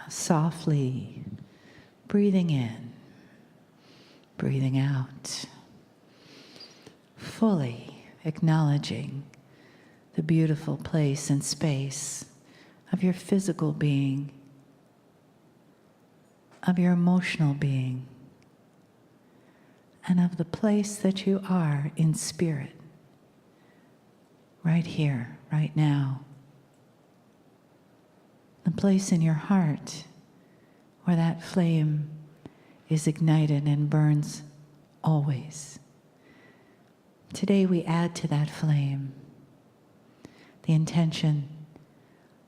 softly breathing in, breathing out, fully acknowledging the beautiful place and space of your physical being, of your emotional being, and of the place that you are in spirit, right here, right now. The place in your heart where that flame is ignited and burns always. Today we add to that flame the intention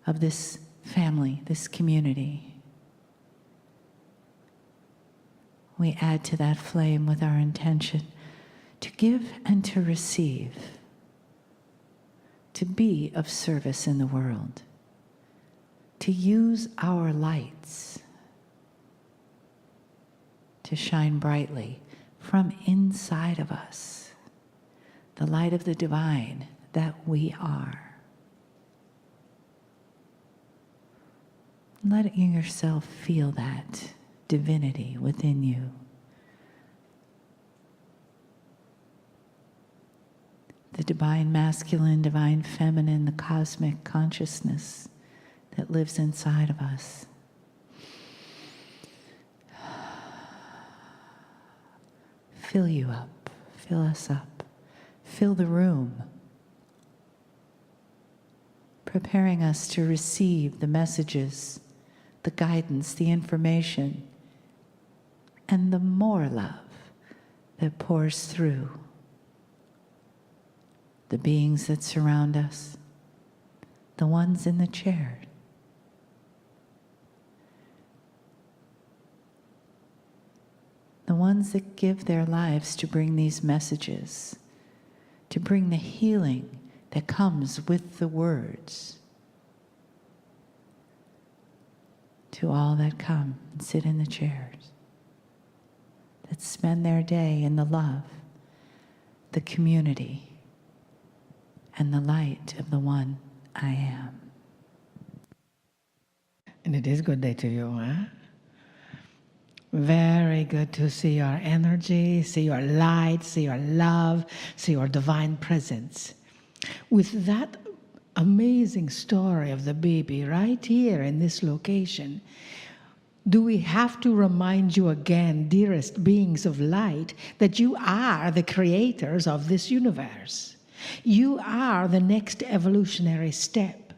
of this family, this community. We add to that flame with our intention to give and to receive, to be of service in the world, to use our lights to shine brightly from inside of us, the light of the divine that we are. Letting yourself feel that divinity within you. The divine masculine, divine feminine, the cosmic consciousness that lives inside of us. Fill you up, fill us up, fill the room, preparing us to receive the messages, the guidance, the information, and the more love that pours through the beings that surround us, the ones in the chair, the ones that give their lives to bring these messages, to bring the healing that comes with the words to all that come and sit in the chairs, that spend their day in the love, the community, and the light of the one I am. And it is good day to you, huh? Very good to see your energy, see your light, see your love, see your divine presence. With that amazing story of the baby right here in this location, do we have to remind you again, dearest beings of light, that you are the creators of this universe? You are the next evolutionary step.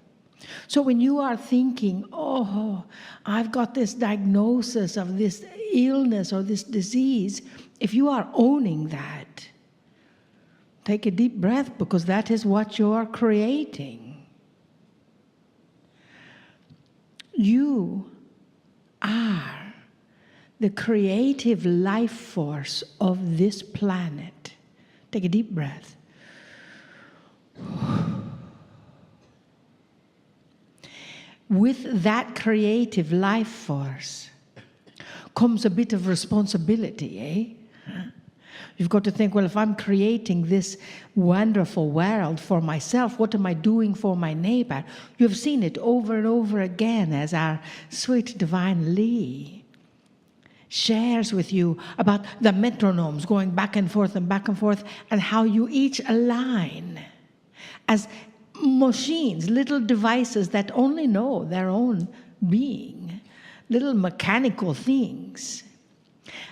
So when you are thinking, oh, I've got this diagnosis of this illness or this disease, if you are owning that, take a deep breath, because that is what you are creating. You are the creative life force of this planet. Take a deep breath. With that creative life force comes a bit of responsibility, eh? You've got to think, well, if I'm creating this wonderful world for myself, what am I doing for my neighbor? You've seen it over and over again as our sweet divine Lee shares with you about the metronomes going back and forth, and how you each align as machines, little devices that only know their own being, little mechanical things,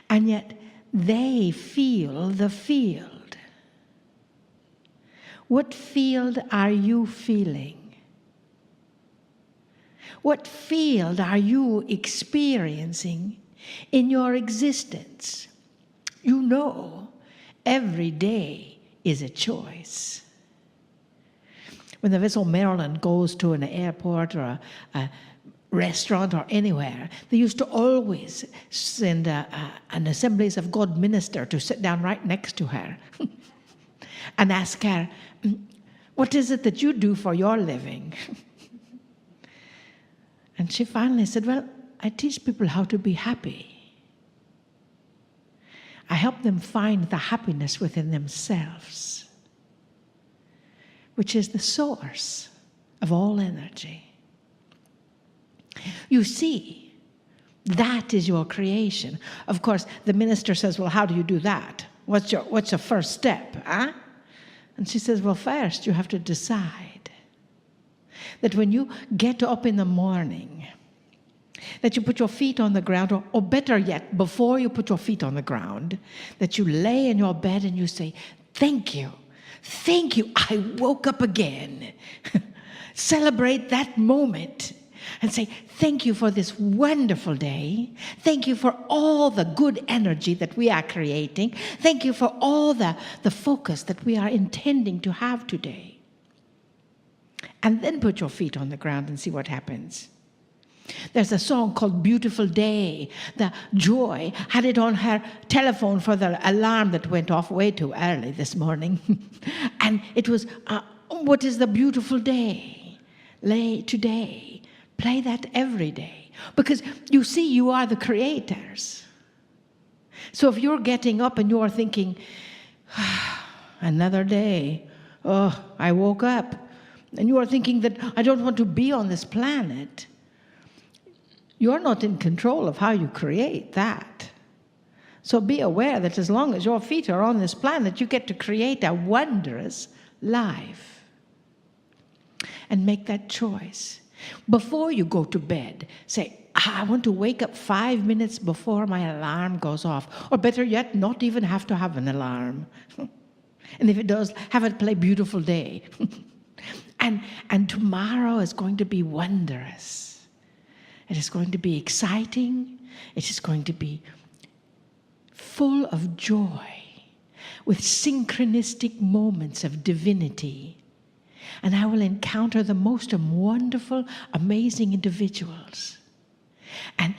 and yet they feel the field. What field are you feeling? What field are you experiencing in your existence? You know, every day is a choice. When the vessel Maryland goes to an airport or a restaurant or anywhere, they used to always send an Assemblies of God minister to sit down right next to her and ask her, what is it that you do for your living? And she finally said, well, I teach people how to be happy. I help them find the happiness within themselves, which is the source of all energy. You see, That is your creation. Of course, the minister says, well, how do you do that? What's your first step? Huh? And she says, well, first you have to decide that when you get up in the morning, that you put your feet on the ground, or better yet, before you put your feet on the ground, that you lay in your bed and you say, thank you, I woke up again. Celebrate that moment and say, thank you for this wonderful day. Thank you for all the good energy that we are creating. Thank you for all the focus that we are intending to have today. And then put your feet on the ground and see what happens. There's a song called Beautiful Day. The Joy had it on her telephone for the alarm that went off way too early this morning. And it was, what is the beautiful day? Lay today. Play that every day. Because you see, you are the creators. So if you're getting up and you're thinking, another day, oh, I woke up, and you are thinking that I don't want to be on this planet, you're not in control of how you create that. So be aware that as long as your feet are on this planet, you get to create a wondrous life. And make that choice. Before you go to bed, say, I want to wake up 5 minutes before my alarm goes off. Or better yet, not even have to have an alarm. And if it does, have it play Beautiful Day. And tomorrow is going to be wondrous. It is going to be exciting. It is going to be full of joy, with synchronistic moments of divinity. And I will encounter the most wonderful, amazing individuals. And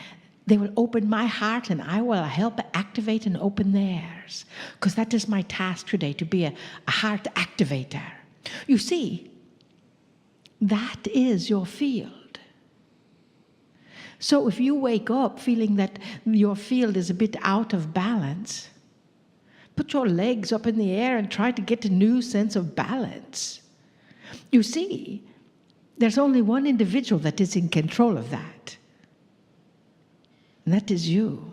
they will open my heart, and I will help activate and open theirs. Because that is my task today, to be a heart activator. You see, that is your field. So if you wake up feeling that your field is a bit out of balance, put your legs up in the air and try to get a new sense of balance. You see, there's only one individual that is in control of that. And that is you.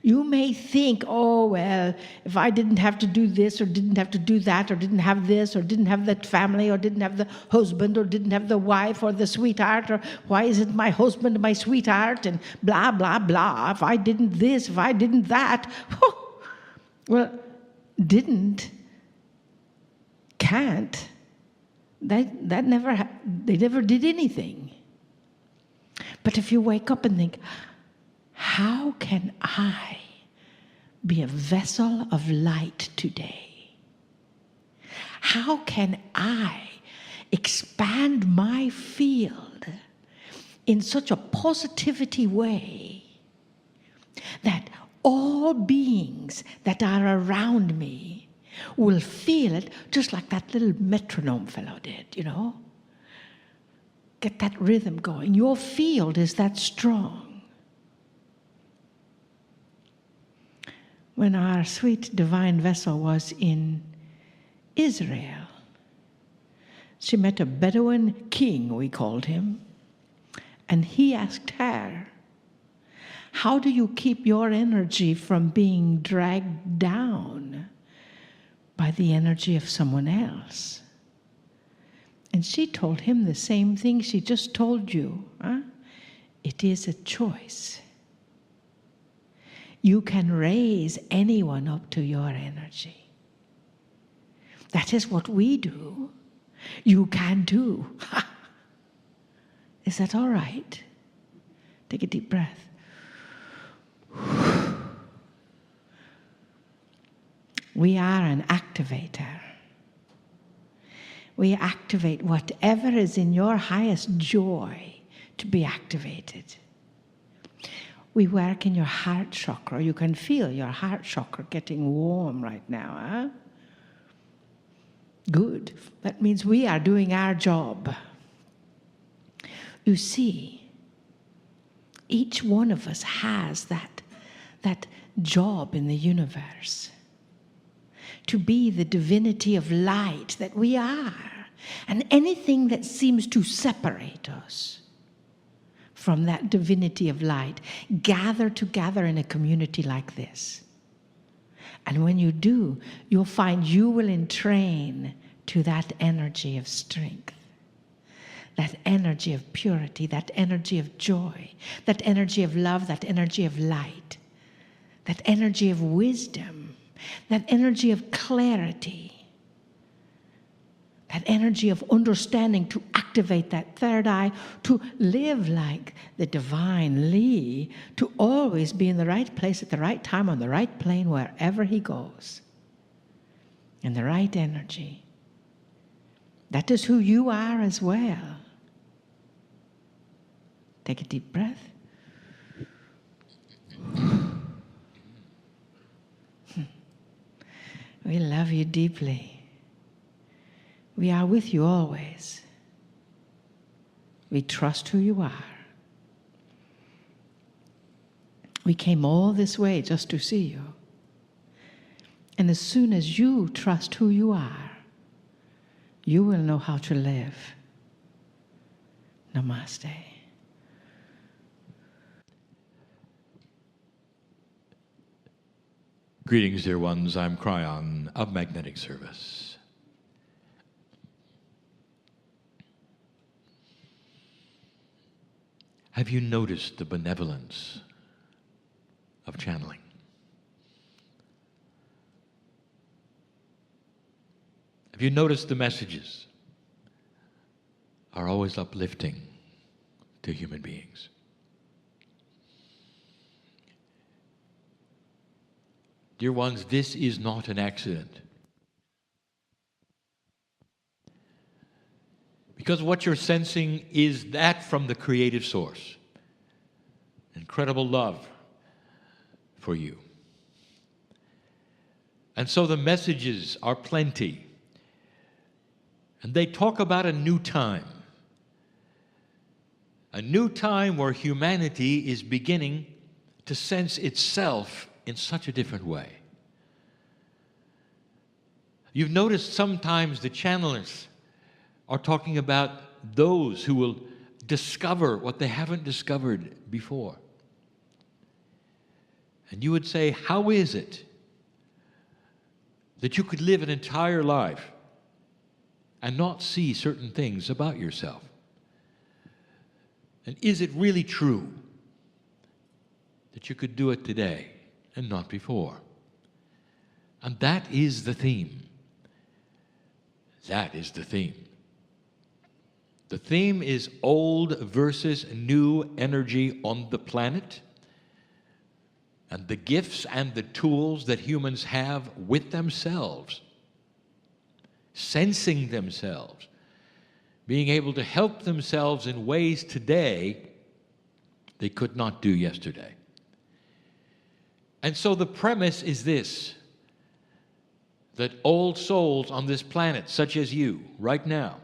You may think, oh, well, if I didn't have to do this or didn't have to do that or didn't have this or didn't have that family or didn't have the husband or didn't have the wife or the sweetheart, or why isn't my husband my sweetheart, and blah, blah, blah. If I didn't this, if I didn't that. Well, didn't, can't, they never did anything. But if you wake up and think, how can I be a vessel of light today? How can I expand my field in such a positivity way that all beings that are around me will feel it, just like that little metronome fellow did, you know? Get that rhythm going. Your field is that strong. When our sweet divine vessel was in Israel, she met a Bedouin king, we called him, and he asked her, how do you keep your energy from being dragged down by the energy of someone else? And she told him the same thing she just told you. It is a choice. You can raise anyone up to your energy. That is what we do. You can do. Is that all right? Take a deep breath. We are an activator. We activate whatever is in your highest joy to be activated. We work in your heart chakra. You can feel your heart chakra getting warm right now. Good. That means we are doing our job. You see, each one of us has that job in the universe, to be the divinity of light that we are. And anything that seems to separate us from that divinity of light gather together in a community like this. And when you do, you'll find you will entrain to that energy of strength, that energy of purity, that energy of joy, that energy of love, that energy of light, that energy of wisdom, that energy of clarity, that energy of understanding, to activate that third eye, to live like the divine Lee, to always be in the right place at the right time on the right plane wherever he goes. In the right energy. That is who you are as well. Take a deep breath. We love you deeply. We are with you always. We trust who you are. We came all this way just to see you. And as soon as you trust who you are, you will know how to live. Namaste. Greetings, dear ones. I'm Kryon of Magnetic Service. Have you noticed the benevolence of channeling? Have you noticed the messages are always uplifting to human beings? Dear ones, this is not an accident. Because what you're sensing is that from the creative source. Incredible love for you. And so the messages are plenty. And they talk about a new time. A new time where humanity is beginning to sense itself in such a different way. You've noticed sometimes the channelers are talking about those who will discover what they haven't discovered before. And you would say, how is it that you could live an entire life and not see certain things about yourself? And is it really true that you could do it today and not before? And that is the theme. That is the theme. The theme is old versus new energy on the planet, and the gifts and the tools that humans have with themselves, sensing themselves, being able to help themselves in ways today they could not do yesterday. And so the premise is this, that old souls on this planet, such as you, right now,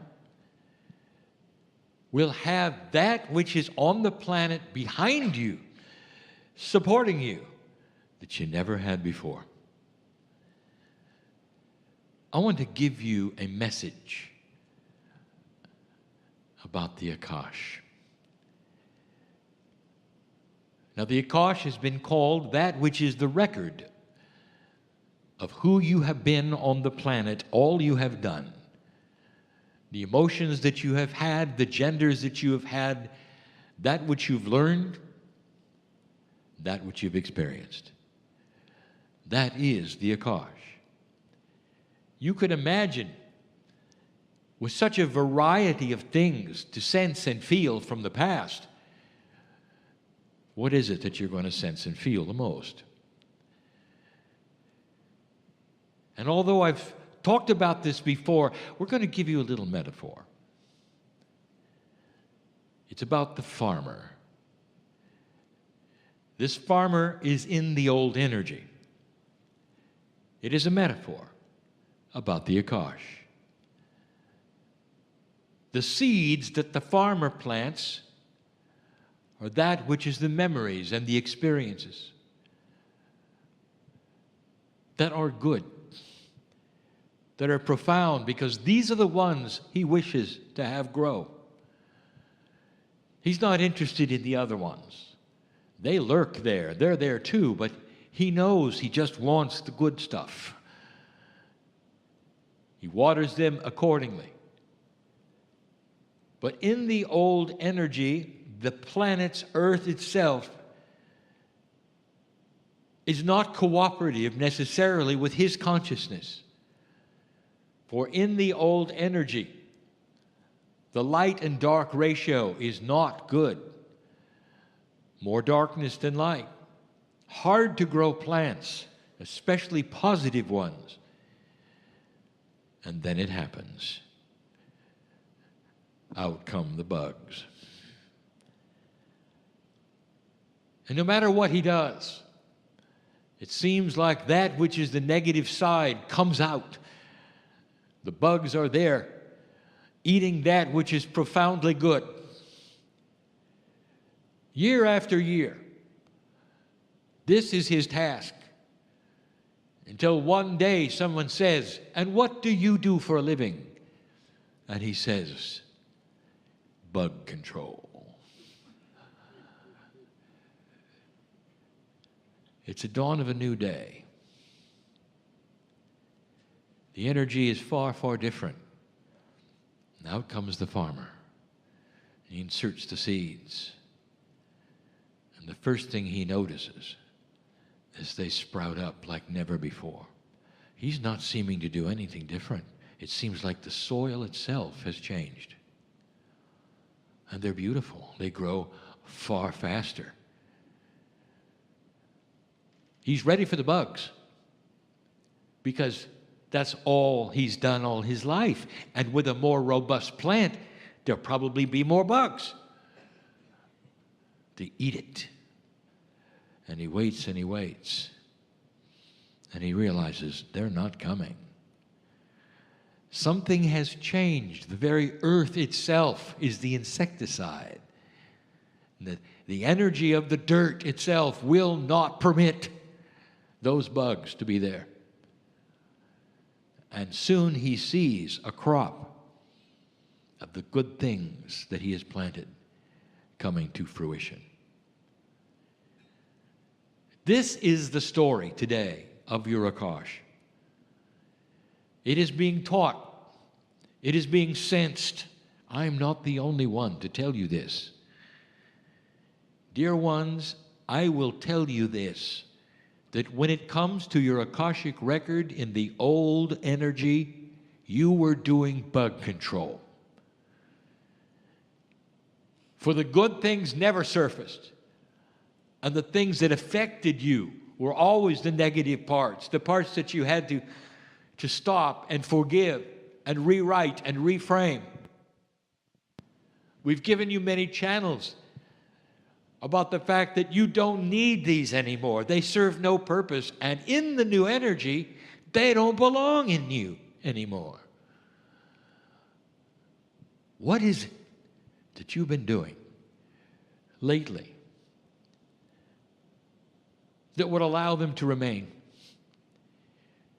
will have that which is on the planet behind you, supporting you, that you never had before. I want to give you a message about the Akash. Now, the Akash has been called that which is the record of who you have been on the planet, all you have done, the emotions that you have had, the genders that you have had, that which you've learned, that which you've experienced. That is the Akash. You could imagine, with such a variety of things to sense and feel from the past, what is it that you're going to sense and feel the most? And although I've talked about this before, we're going to give you a little metaphor. It's about the farmer. This farmer is in the old energy. It is a metaphor about the Akash. The seeds that the farmer plants are that which is the memories and the experiences that are good, that are profound, because these are the ones he wishes to have grow. He's not interested in the other ones. They lurk there. They're there too, but he knows he just wants the good stuff. He waters them accordingly. But in the old energy, the planet's Earth itself is not cooperative necessarily with his consciousness. For in the old energy, the light and dark ratio is not good. More darkness than light. Hard to grow plants, especially positive ones. And then it happens. Out come the bugs. And no matter what he does, it seems like that which is the negative side comes out. The bugs are there, eating that which is profoundly good. Year after year, this is his task. Until one day someone says, "And what do you do for a living?" And he says, "Bug control." It's a dawn of a new day. The energy is far, far different. And out comes the farmer. He inserts the seeds. And the first thing he notices is they sprout up like never before. He's not seeming to do anything different. It seems like the soil itself has changed. And they're beautiful. They grow far faster. He's ready for the bugs because that's all he's done all his life. And with a more robust plant, there'll probably be more bugs to eat it. And he waits and he waits. And he realizes they're not coming. Something has changed. The very earth itself is the insecticide. The energy of the dirt itself will not permit those bugs to be there. And soon he sees a crop of the good things that he has planted coming to fruition. This is the story today of your Akash. It is being taught. It is being sensed. I'm not the only one to tell you this. Dear ones, I will tell you this, that when it comes to your Akashic record in the old energy, you were doing bug control. For the good things never surfaced. And the things that affected you were always the negative parts, the parts that you had to stop and forgive and rewrite and reframe. We've given you many channels about the fact that you don't need these anymore. They serve no purpose. And in the new energy, they don't belong in you anymore. What is it that you've been doing lately that would allow them to remain?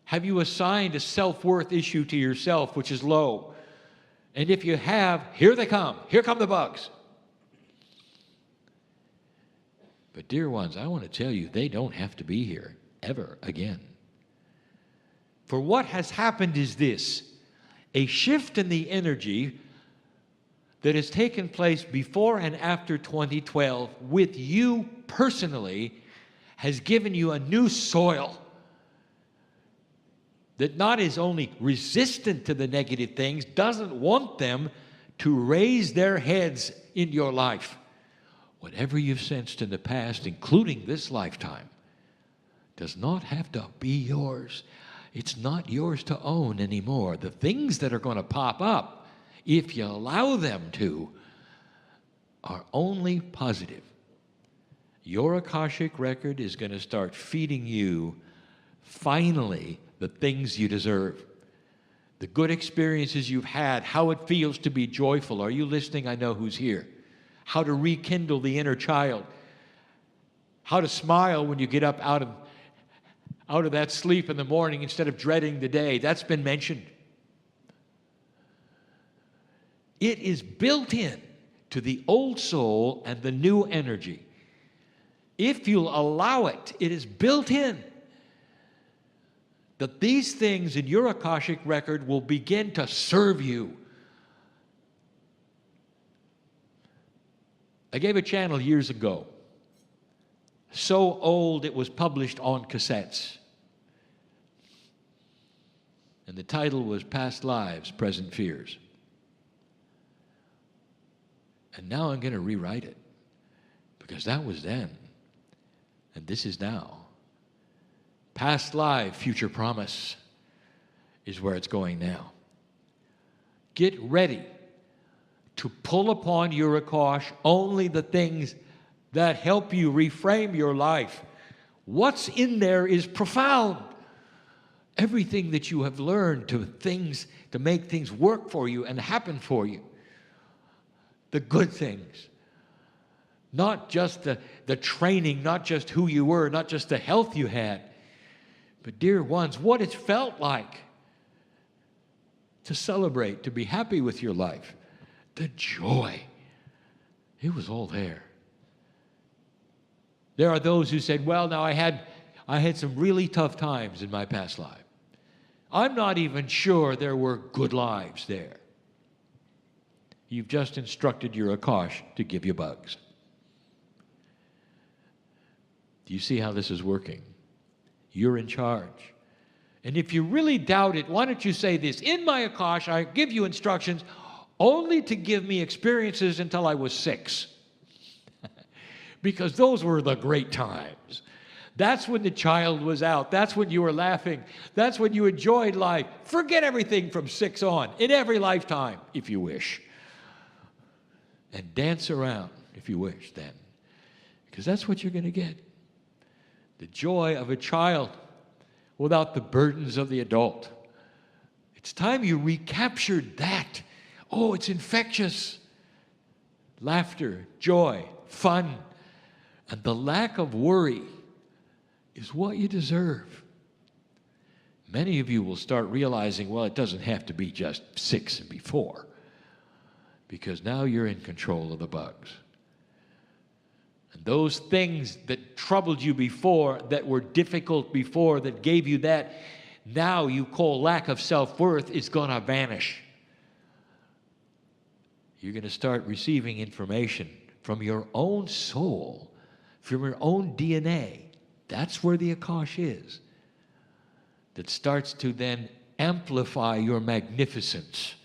Have you assigned a self-worth issue to yourself which is low? And if you have, here they come. Here come the bugs. But dear ones, I want to tell you, they don't have to be here ever again. For what has happened is this: a shift in the energy that has taken place before and after 2012 with you personally has given you a new soil that not is only resistant to the negative things, doesn't want them to raise their heads in your life. Whatever you've sensed in the past, including this lifetime, does not have to be yours. It's not yours to own anymore. The things that are going to pop up, if you allow them to, are only positive. Your Akashic record is going to start feeding you, finally, the things you deserve. The good experiences you've had, how it feels to be joyful. Are you listening? I know who's here. How to rekindle the inner child. How to smile when you get up out of that sleep in the morning instead of dreading the day. That's been mentioned. It is built in to the old soul and the new energy. If you'll allow it, it is built in that these things in your Akashic record will begin to serve you. I gave a channel years ago, so old it was published on cassettes. And the title was Past Lives, Present Fears. And now I'm going to rewrite it, because that was then, and this is now. Past life, future promise is where it's going now. Get ready to pull upon your Akash only the things that help you reframe your life. What's in there is profound. Everything that you have learned to make things work for you and happen for you. The good things. Not just the training, not just who you were, not just the health you had. But dear ones, what it's felt like to celebrate, to be happy with your life. The joy. It was all there. There are those who said, well, now I had some really tough times in my past life. I'm not even sure there were good lives there. You've just instructed your Akash to give you bugs. Do you see how this is working? You're in charge. And if you really doubt it, why don't you say this? In my Akash, I give you instructions only to give me experiences until I was 6. Because those were the great times. That's when the child was out. That's when you were laughing. That's when you enjoyed life. Forget everything from 6 on, in every lifetime, if you wish. And dance around, if you wish, then. Because that's what you're going to get. The joy of a child without the burdens of the adult. It's time you recaptured that. Oh, it's infectious. Laughter, joy, fun, and the lack of worry is what you deserve. Many of you will start realizing, well, it doesn't have to be just 6 and before, because now you're in control of the bugs. And those things that troubled you before, that were difficult before, that gave you that, now you call lack of self-worth, is going to vanish. You're going to start receiving information from your own soul, from your own DNA. That's where the Akash is. That starts to then amplify your magnificence.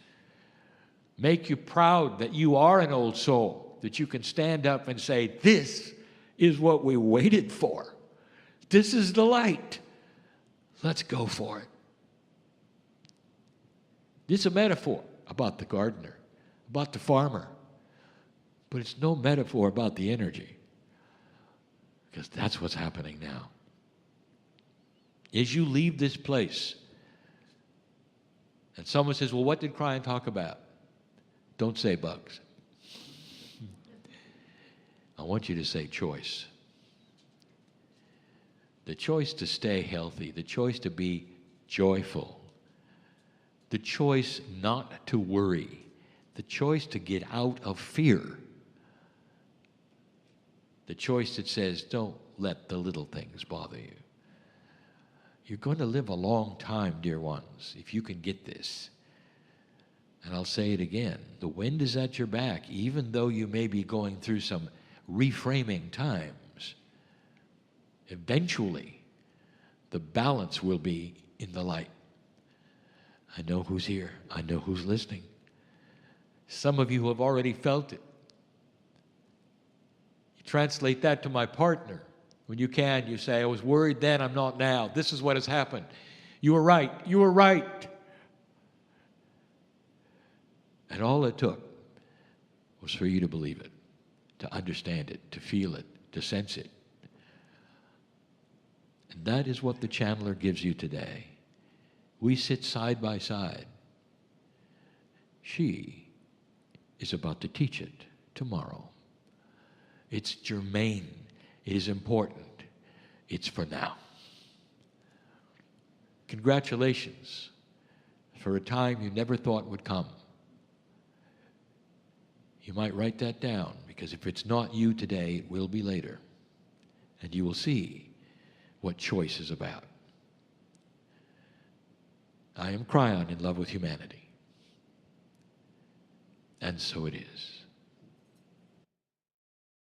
Make you proud that you are an old soul. That you can stand up and say, this is what we waited for. This is the light. Let's go for it. This is a metaphor about the gardener, about the farmer. But it's no metaphor about the energy. Because that's what's happening now. As you leave this place, and someone says, well, what did Kryon talk about? Don't say bugs. I want you to say choice. The choice to stay healthy, the choice to be joyful, the choice not to worry, the choice to get out of fear, the choice that says, don't let the little things bother you. You're going to live a long time, dear ones, if you can get this. And I'll say it again, the wind is at your back, even though you may be going through some reframing times. Eventually, the balance will be in the light. I know who's here. I know who's listening. Some of you have already felt it. You translate that to my partner. When you can, you say, I was worried then, I'm not now. This is what has happened. You were right. You were right. And all it took was for you to believe it, to understand it, to feel it, to sense it. And that is what the channeler gives you today. We sit side by side. She is about to teach it tomorrow. It's germane. It is important. It's for now. Congratulations for a time you never thought would come. You might write that down, because if it's not you today, it will be later. And you will see what choice is about. I am Kryon, in love with humanity. And so it is.